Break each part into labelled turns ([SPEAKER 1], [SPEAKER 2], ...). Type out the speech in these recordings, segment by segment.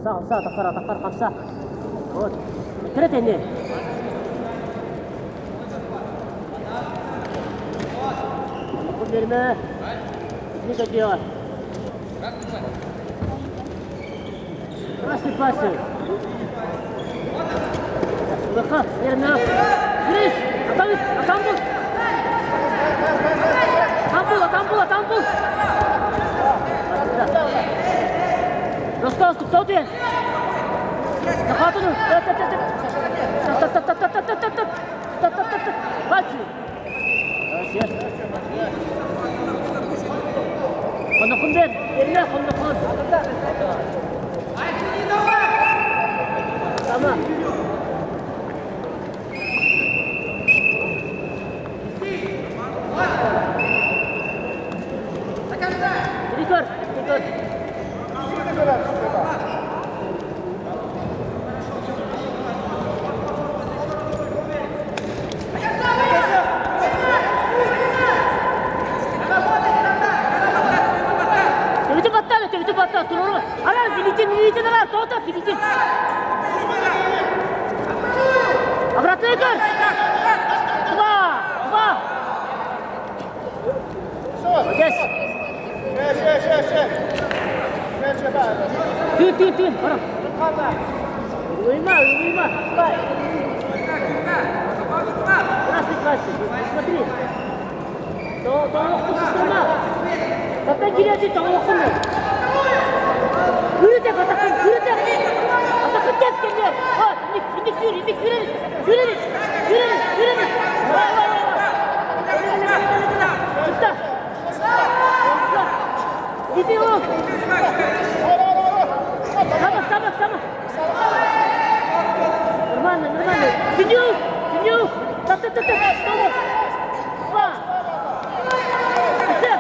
[SPEAKER 1] Тахтар қапса. Вот. Кірет енді. Берме. Не делать? Красный пасы. Выход, верно. Гриш, там был. Там был. Ростов, кто ты? Захватывай. Пальцы. Konukun ben, yerine konukun. Tamam. Dikkat. Филиппин, кто-то Филиппин. Обратно играй. Два. Молодец. Ты, пора. Уйма. Красный классик, смотри. Потом киряти, там окуну. Yürü de atakın. Atakın tek kendine. Ha, indik süreriz. Vay. Çıktı. Gidiyor. Tamam. Нормально. Сидю. Так. Два. Все.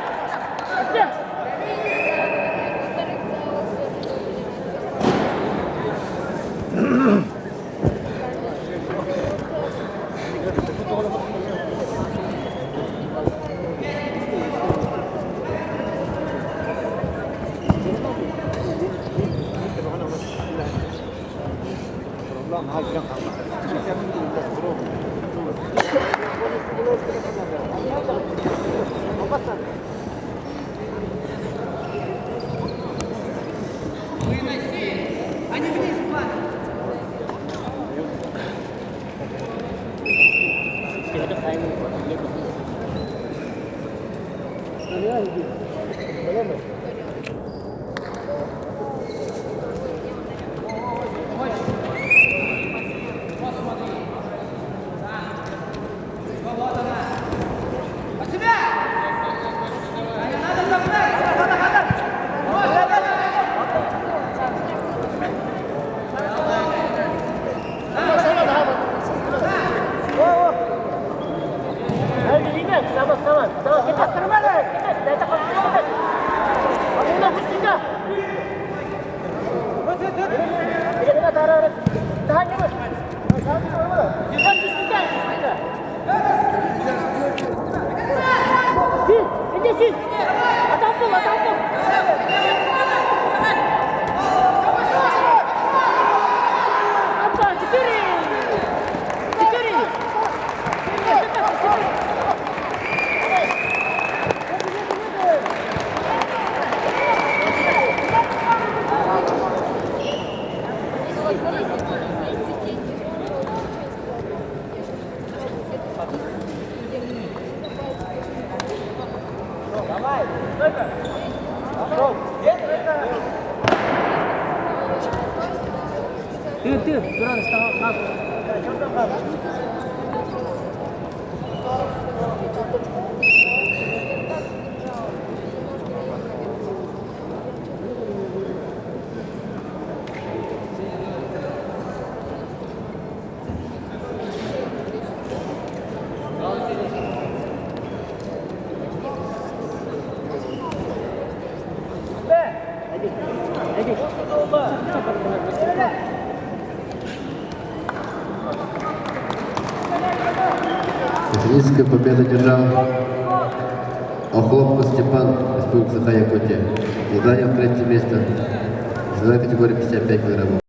[SPEAKER 1] Ты, Гуран, стал.
[SPEAKER 2] Финическая победа держал Охлопко Степан, Республика Саха-Якутия. И занял третье место Весовая категория 55 килограммов.